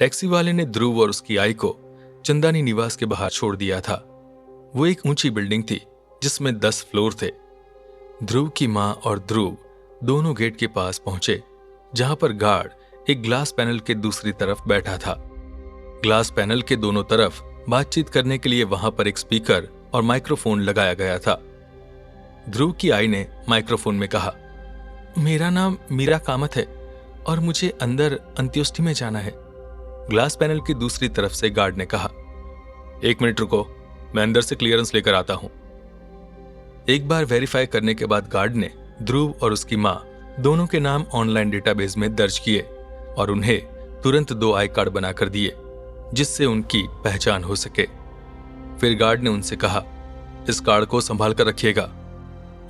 Taxi वाले ने ध्रुव और उसकी आई को चंदानी निवास के बाहर छोड़ दिया था। वो एक ऊंची बिल्डिंग थी जिसमें 10 फ्लोर थे। ध्रुव की मां और ध्रुव दोनों गेट के पास पहुंचे, जहां पर गार्ड एक ग्लास पैनल के दूसरी तरफ बैठा था। ग्लास पैनल के दोनों तरफ बातचीत करने के लिए वहां पर एक स्पीकर और माइक्रोफोन लगाया गया था। ध्रुव की आई ने माइक्रोफोन में कहा, मेरा नाम मीरा कामत है और मुझे अंदर अंत्योष्टि में जाना है। ग्लास पैनल की दूसरी तरफ से गार्ड ने कहा, 1 मिनट रुको, मैं अंदर से क्लियरेंस लेकर आता हूं। एक बार वेरीफाई करने के बाद गार्ड ने ध्रुव और उसकी मां दोनों के नाम ऑनलाइन डेटाबेस में दर्ज किए और उन्हें तुरंत 2 आई कार्ड बनाकर दिए, जिससे उनकी पहचान हो सके। फिर गार्ड ने उनसे कहा, इस कार्ड को संभाल कर रखिएगा।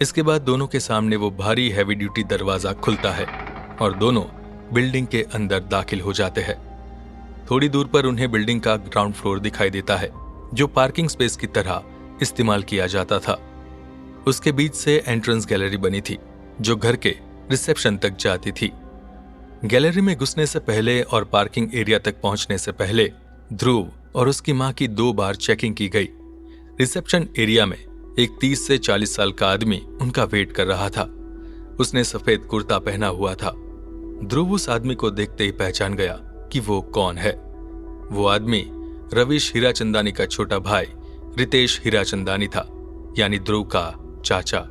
इसके बाद दोनों के सामने वो भारी हैवी ड्यूटी दरवाजा खुलता है और दोनों बिल्डिंग के अंदर दाखिल हो जाते हैं। थोड़ी दूर पर उन्हें बिल्डिंग का ग्राउंड फ्लोर दिखाई देता है, जो पार्किंग स्पेस की तरह इस्तेमाल किया जाता था। उसके बीच से एंट्रेंस गैलरी बनी थी, जो घर के रिसेप्शन तक जाती थी। गैलरी में घुसने से पहले और पार्किंग एरिया तक पहुंचने से पहले ध्रुव और उसकी मां की 2 बार चेकिंग की गई। रिसेप्शन एरिया में एक 30 से 40 साल का आदमी उनका वेट कर रहा था। उसने सफेद कुर्ता पहना हुआ था। ध्रुव उस आदमी को देखते ही पहचान गया कि वो कौन है। वो आदमी रविश हीराचंदानी का छोटा भाई रितेश हीराचंदानी था, यानी ध्रुव का चाचा।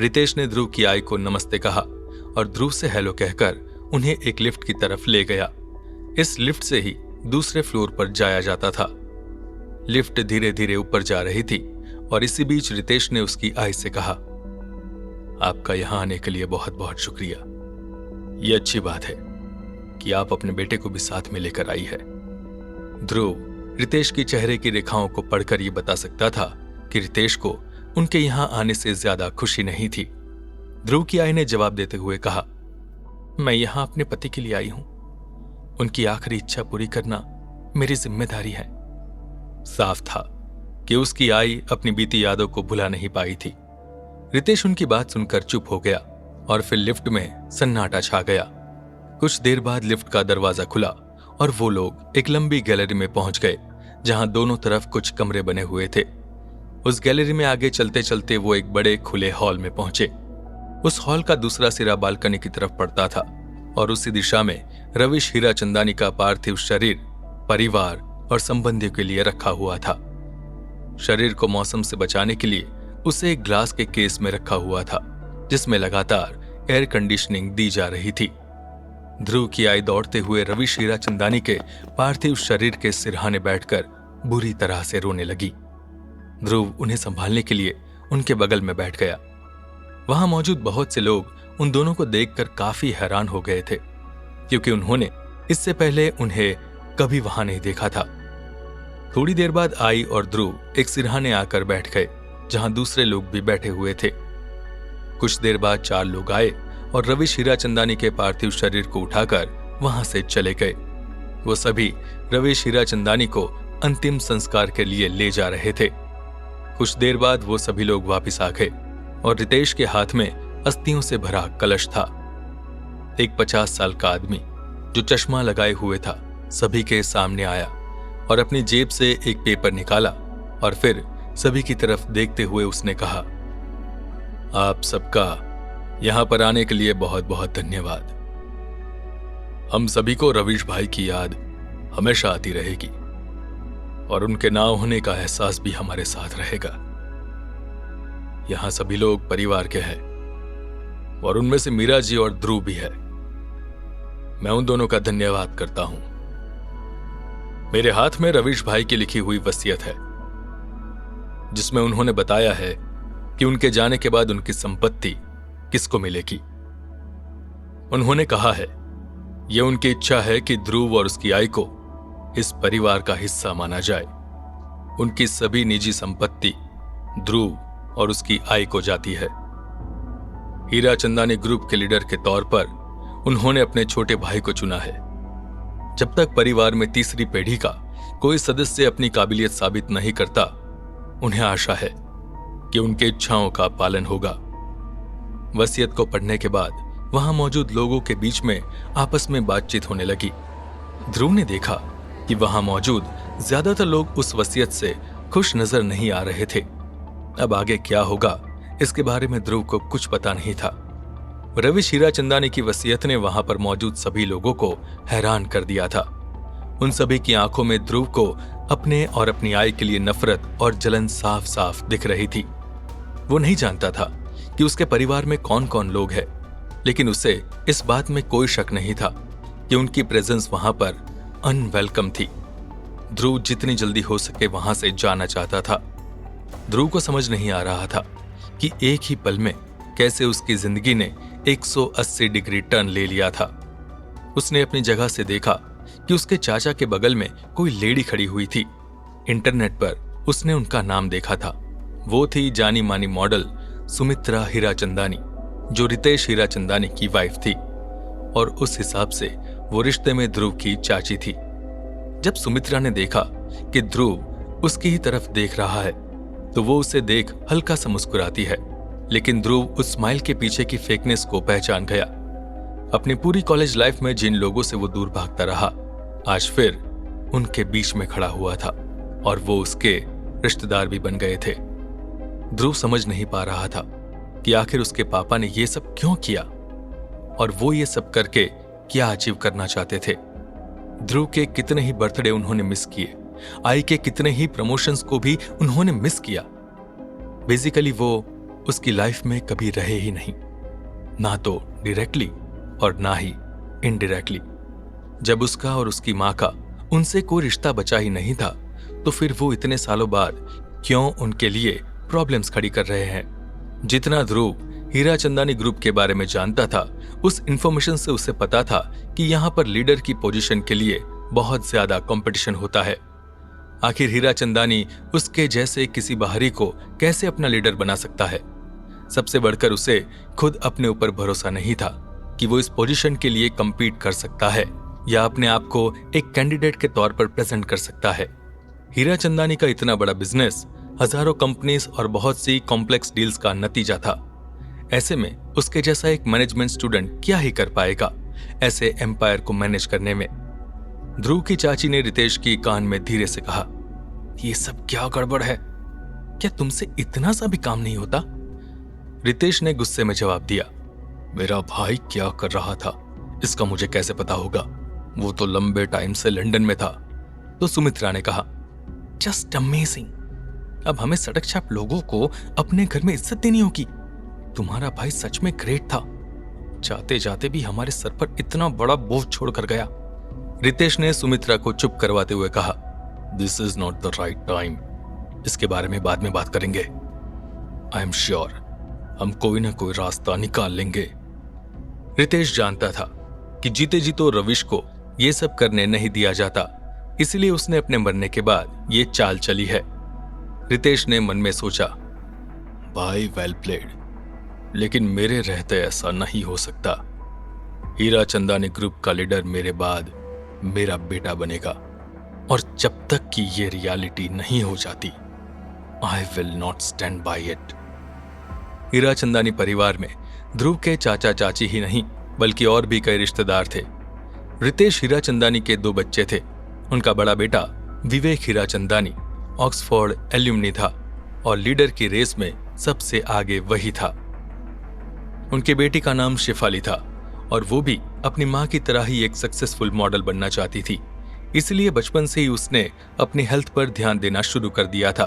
रितेश ने ध्रुव की आई को नमस्ते कहा और ध्रुव से हेलो कहकर उन्हें एक लिफ्ट की तरफ ले गया। इस लिफ्ट से ही दूसरे फ्लोर पर जाया जाता था। लिफ्ट धीरे धीरे ऊपर जा रही थी और इसी बीच रितेश ने उसकी आई से कहा, आपका यहां आने के लिए बहुत बहुत शुक्रिया। यह अच्छी बात है कि आप अपने बेटे को भी साथ में लेकर आई है। ध्रुव रितेश की चेहरे की रेखाओं को पढ़कर यह बता सकता था कि रितेश को उनके यहां आने से ज्यादा खुशी नहीं थी। ध्रुव की आई ने जवाब देते हुए कहा, मैं यहां अपने पति के लिए आई हूं। उनकी आखिरी इच्छा पूरी करना मेरी जिम्मेदारी है। साफ था कि उसकी आई अपनी बीती यादों को भुला नहीं पाई थी। रितेश उनकी बात सुनकर चुप हो गया और फिर लिफ्ट में सन्नाटा छा गया। कुछ देर बाद लिफ्ट का दरवाजा खुला और वो लोग एक लंबी गैलरी में पहुंच गए, जहां दोनों तरफ कुछ कमरे बने हुए थे। उस गैलरी में आगे चलते चलते वो एक बड़े खुले हॉल में पहुंचे। उस हॉल का दूसरा सिरा बालकनी की तरफ पड़ता था और उसी दिशा में रविश हीराचंदानी का पार्थिव शरीर परिवार और संबंधियों के लिए रखा हुआ था। शरीर को मौसम से बचाने के लिए उसे एक ग्लास के केस में रखा हुआ था, जिसमें लगातार एयर कंडीशनिंग दी जा रही थी। ध्रुव की आई दौड़ते हुए रविश हीराचंदानी के पार्थिव शरीर के सिरहाने बैठकर बुरी तरह से रोने लगी। ध्रुव उन्हें संभालने के लिए उनके बगल में बैठ गया। वहां मौजूद बहुत से लोग उन दोनों को देखकर काफी हैरान हो गए थे, क्योंकि उन्होंने इससे पहले उन्हें कभी वहां नहीं देखा था। थोड़ी देर बाद आई और ध्रुव एक सिरहाने आकर बैठ गए, जहां दूसरे लोग भी बैठे हुए थे। कुछ देर बाद 4 लोग आए और रविश हीराचंदानी के पार्थिव शरीर को उठाकर वहां से चले गए। वो सभी रविश हीराचंदानी को अंतिम संस्कार के लिए ले जा रहे थे। कुछ देर बाद वो सभी लोग वापस आ गए और रितेश के हाथ में अस्थियों से भरा कलश था। एक 50 साल का आदमी जो चश्मा लगाए हुए था सभी के सामने आया और अपनी जेब से एक पेपर निकाला और फिर सभी की तरफ देखते हुए उसने कहा, आप सबका यहां पर आने के लिए बहुत बहुत धन्यवाद। हम सभी को रविश भाई की याद हमेशा आती रहेगी और उनके ना होने का एहसास भी हमारे साथ रहेगा। यहां सभी लोग परिवार के हैं और उनमें से मीरा जी और ध्रुव भी है। मैं उन दोनों का धन्यवाद करता हूं। मेरे हाथ में रविश भाई की लिखी हुई वसीयत है, जिसमें उन्होंने बताया है कि उनके जाने के बाद उनकी संपत्ति किसको मिलेगी। उन्होंने कहा है यह उनकी इच्छा है कि ध्रुव और उसकी आई को इस परिवार का हिस्सा माना जाए। उनकी सभी निजी संपत्ति ध्रुव और उसकी आई को जाती है। हीराचंदानी ग्रुप के लीडर के तौर पर उन्होंने अपने छोटे भाई को चुना है। जब तक परिवार में तीसरी पीढ़ी का कोई सदस्य अपनी काबिलियत साबित नहीं करता, उन्हें आशा है कि उनकी इच्छाओं का पालन होगा। वसीयत को पढ़ने के बाद वहां मौजूद लोगों के बीच में आपस में बातचीत होने लगी। ध्रुव ने देखा कि वहां मौजूद ज्यादातर लोग उस वसीयत से खुश नजर नहीं आ रहे थे। अब आगे क्या होगा इसके बारे में ध्रुव को कुछ पता नहीं था। रविश हीराचंदानी की वसीयत ने वहां पर मौजूद सभी लोगों को हैरान कर दिया था। उन सभी की आंखों में ध्रुव को अपने और अपनी आय के लिए नफरत और जलन साफ साफ दिख रही थी। वो नहीं जानता था कि उसके परिवार में कौन कौन लोग हैं, लेकिन उसे इस बात में कोई शक नहीं था कि उनकी प्रेजेंस वहां पर अनवेलकम थी। ध्रुव जितनी जल्दी हो सके वहां से जाना चाहता था। ध्रुव को समझ नहीं आ रहा था कि एक ही पल में कैसे उसकी जिंदगी ने 180 डिग्री टर्न ले लिया था। उसने अपनी जगह से देखा कि उसके चाचा के बगल में कोई लेडी खड़ी हुई थी। इंटरनेट पर उसने उनका नाम देखा था। वो थी जानी मानी मॉडल सुमित्रा हीराचंदानी, जो रितेश हीराचंदानी की वाइफ थी, और उस हिसाब से वो रिश्ते में ध्रुव की चाची थी। जब सुमित्रा ने देखा कि ध्रुव उसकी ही तरफ देख रहा है तो वो उसे देख हल्का सा मुस्कुराती है, लेकिन ध्रुव उस स्माइल के पीछे की फेकनेस को पहचान गया। अपनी पूरी कॉलेज लाइफ में जिन लोगों से वो दूर भागता रहा, आज फिर उनके बीच में खड़ा हुआ था और वो उसके रिश्तेदार भी बन गए थे। ध्रुव समझ नहीं पा रहा था कि आखिर उसके पापा ने ये सब क्यों किया और वो ये सब करके क्या अचीव करना चाहते थे। ध्रुव के कितने ही बर्थडे उन्होंने मिस किए, आई के कितने ही प्रमोशंस को भी उन्होंने मिस किया। बेसिकली वो उसकी लाइफ में कभी रहे ही नहीं, ना तो डायरेक्टली और ना ही इनडायरेक्टली। जब उसका और उसकी मां का उनसे कोई रिश्ता बचा ही नहीं था, तो फिर वो इतने सालों बाद क्यों उनके लिए प्रॉब्लम्स खड़ी कर रहे हैं। जितना ध्रुव हीराचंदानी ग्रुप के बारे में जानता था, उस इंफॉर्मेशन से उसे पता था कि यहां पर लीडर की पोजीशन के लिए बहुत ज्यादा कंपटीशन होता है। आखिर हीराचंदानी उसके जैसे किसी बाहरी को कैसे अपना लीडर बना सकता है। सबसे बढ़कर उसे खुद अपने ऊपर भरोसा नहीं था कि वो इस पोजीशन के लिए कंपीट कर सकता है या अपने आप को एक कैंडिडेट के तौर पर प्रेजेंट कर सकता है। हीराचंदानी का इतना बड़ा बिजनेस हजारों कंपनीज और बहुत सी कॉम्प्लेक्स डील्स का नतीजा था। ऐसे में उसके जैसा एक मैनेजमेंट स्टूडेंट क्या ही कर पाएगा ऐसे एम्पायर को मैनेज करने में। ध्रुव की चाची ने रितेश की कान में धीरे से कहा, ये सब क्या गड़बड़ है? क्या तुमसे इतना सा भी काम नहीं होता? रितेश ने गुस्से में जवाब दिया, मेरा भाई क्या कर रहा था इसका मुझे कैसे पता होगा? वो तो लंबे टाइम से लंदन में था। तो सुमित्रा ने कहा, जस्ट अमेजिंग। अब हमें सड़क छाप लोगों को अपने घर में इज्जत देनी होगी। तुम्हारा भाई सच में ग्रेट था, जाते जाते भी हमारे सर पर इतना बड़ा बोझ छोड़कर गया। रितेश ने सुमित्रा को चुप करवाते हुए कहा, this is not the right time, इसके बारे में बाद में बात करेंगे। आई एम श्योर हम कोई ना कोई रास्ता निकाल लेंगे। रितेश जानता था कि जीते जी तो रविश को ये सब करने नहीं दिया जाता, इसलिए उसने अपने मरने के बाद ये चाल चली है। रितेश ने मन में सोचा, भाई वेल प्लेड, लेकिन मेरे रहते ऐसा नहीं हो सकता। हीराचंदानी ग्रुप का लीडर मेरे बाद मेरा बेटा बनेगा, और जब तक कि ये रियलिटी नहीं हो जाती, I will not stand by it. Hirachandani परिवार में ध्रुव के चाचा चाची ही नहीं बल्कि और भी कई रिश्तेदार थे। रितेश हीराचंदानी के 2 बच्चे थे। उनका बड़ा बेटा विवेक हीराचंदानी ऑक्सफोर्ड एल्यूमनी था और लीडर की रेस में सबसे आगे वही था। उनकी बेटी का नाम शेफाली था और वो भी अपनी मां की तरह ही एक सक्सेसफुल मॉडल बनना चाहती थी, इसलिए बचपन से ही उसने अपनी हेल्थ पर ध्यान देना शुरू कर दिया था।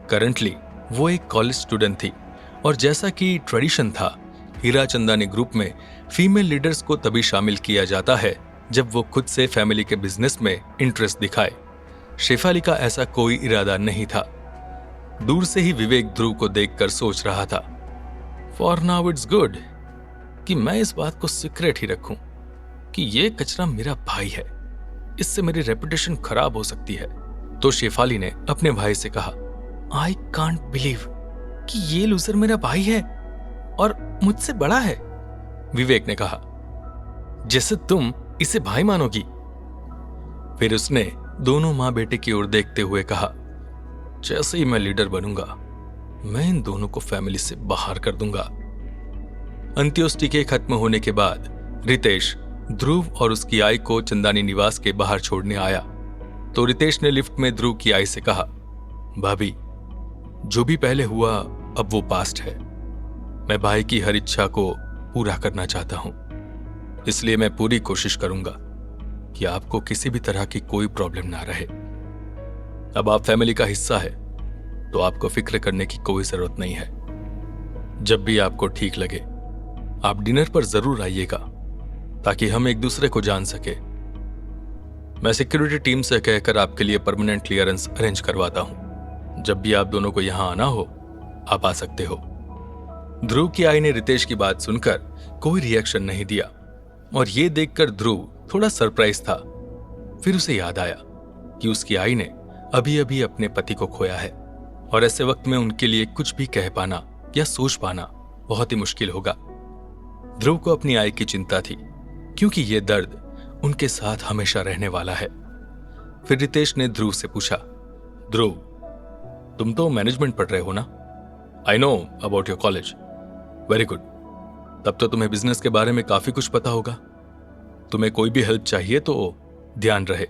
करंटली वो एक कॉलेज स्टूडेंट थी और जैसा कि ट्रेडिशन था, हीराचंदानी ग्रुप में फीमेल लीडर्स को तभी शामिल किया जाता है जब वो खुद से फैमिली के बिजनेस में इंटरेस्ट दिखाए। शेफाली का ऐसा कोई इरादा नहीं था। दूर से ही विवेक ध्रुव को देखकर सोच रहा था, फॉर नाउ इट्स गुड कि मैं इस बात को सीक्रेट ही रखूं कि ये कचरा मेरा भाई है, इससे मेरी रेपुटेशन खराब हो सकती है। तो शेफाली ने अपने भाई से कहा, आई कांट बिलीव कि ये लूजर मेरा भाई है और मुझसे बड़ा है। विवेक ने कहा, जैसे तुम इसे भाई मानोगी। फिर उसने दोनों मां बेटे की ओर देखते हुए कहा, जैसे ही मैं लीडर बनूंगा, मैं इन दोनों को फैमिली से बाहर कर दूंगा। अंत्योष्टि के खत्म होने के बाद रितेश ध्रुव और उसकी आई को चंदानी निवास के बाहर छोड़ने आया तो रितेश ने लिफ्ट में ध्रुव की आई से कहा, भाभी, जो भी पहले हुआ अब वो पास्ट है। मैं भाई की हर इच्छा को पूरा करना चाहता हूं, इसलिए मैं पूरी कोशिश करूंगा कि आपको किसी भी तरह की कोई प्रॉब्लम ना रहे। अब आप फैमिली का हिस्सा है तो आपको फिक्र करने की कोई जरूरत नहीं है। जब भी आपको ठीक लगे आप डिनर पर जरूर आइएगा ताकि हम एक दूसरे को जान सके। मैं सिक्योरिटी टीम से कहकर आपके लिए परमानेंट क्लियरेंस अरेंज करवाता हूं। जब भी आप दोनों को यहां आना हो आप आ सकते हो। ध्रुव की आई ने रितेश की बात सुनकर कोई रिएक्शन नहीं दिया और यह देखकर ध्रुव थोड़ा सरप्राइज था। फिर उसे याद आया कि उसकी आई ने अभी अभी अपने पति को खोया है और ऐसे वक्त में उनके लिए कुछ भी कह पाना या सोच पाना बहुत ही मुश्किल होगा। ध्रुव को अपनी आई की चिंता थी क्योंकि यह दर्द उनके साथ हमेशा रहने वाला है। फिर रितेश ने ध्रुव से पूछा, ध्रुव, तुम तो मैनेजमेंट पढ़ रहे हो ना? I know about your college. Very good. तब तो तुम्हें बिजनेस के बारे में काफी कुछ पता होगा। तुम्हें कोई भी हेल्प चाहिए तो ध्यान रहे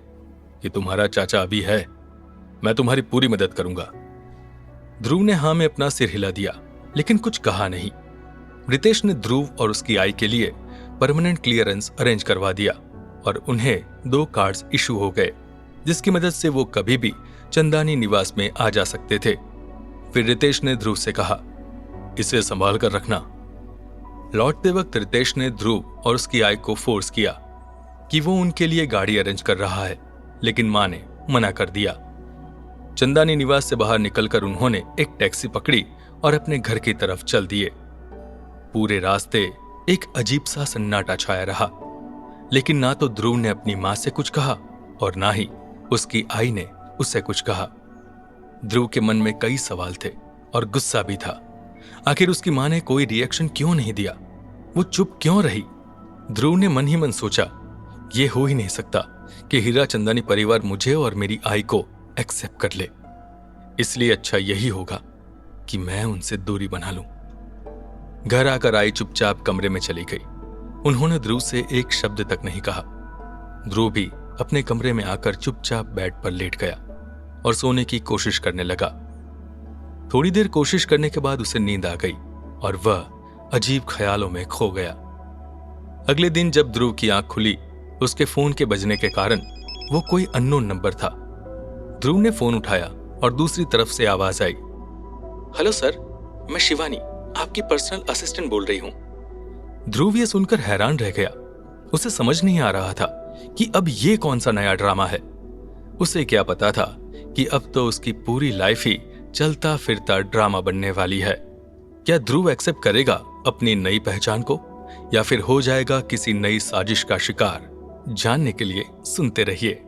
कि तुम्हारा चाचा अभी है। मैं तुम्हारी पूरी मदद करूंगा। ध्रुव ने हां में अपना सिर हिला दिया लेकिन कुछ कहा नहीं। रितेश ने ध्रुव और उसकी आई के लिए परमानेंट क्लियरेंस अरेंज करवा दिया और उन्हें 2 कार्ड्स इशू हो गए जिसकी मदद से वो कभी भी चंदानी निवास में आ जा सकते थे। फिर रितेश ने ध्रुव से कहा, इसे संभाल कर रखना। लौटते वक्त रितेश ने ध्रुव और उसकी आई को फोर्स किया कि वो उनके लिए गाड़ी अरेंज कर रहा है, लेकिन मां ने मना कर दिया। चंदानी निवास से बाहर निकलकर उन्होंने एक टैक्सी पकड़ी और अपने घर की तरफ चल दिए। पूरे रास्ते एक अजीब सा सन्नाटा छाया रहा, लेकिन ना तो ध्रुव ने अपनी मां से कुछ कहा और ना ही उसकी आई ने उससे कुछ कहा। ध्रुव के मन में कई सवाल थे और गुस्सा भी था। आखिर उसकी मां ने कोई रिएक्शन क्यों नहीं दिया? वो चुप क्यों रही? ध्रुव ने मन ही मन सोचा, यह हो ही नहीं सकता कि हीरा चंदानी परिवार मुझे और मेरी आई को एक्सेप्ट कर ले। इसलिए अच्छा यही होगा कि मैं उनसे दूरी बना लूं। घर आकर आई चुपचाप कमरे में चली गई। उन्होंने ध्रुव से एक शब्द तक नहीं कहा। ध्रुव भी अपने कमरे में आकर चुपचाप बेड पर लेट गया और सोने की कोशिश करने लगा। थोड़ी देर कोशिश करने के बाद उसे नींद आ गई और वह अजीब ख्यालों में खो गया। अगले दिन जब ध्रुव की आंख खुली, उसके फोन के बजने के कारण वो कोई अननोन नंबर था। ध्रुव ने फोन उठाया और दूसरी तरफ से आवाज आई, हेलो सर, मैं शिवानी, आपकी पर्सनल असिस्टेंट बोल रही हूं। ध्रुव ये सुनकर हैरान रह गया। उसे समझ नहीं आ रहा था कि अब ये कौन सा नया ड्रामा है। उसे क्या पता था कि अब तो उसकी पूरी लाइफ ही चलता फिरता ड्रामा बनने वाली है। क्या ध्रुव एक्सेप्ट करेगा अपनी नई पहचान को या फिर हो जाएगा किसी नई साजिश का शिकार? जानने के लिए सुनते रहिए।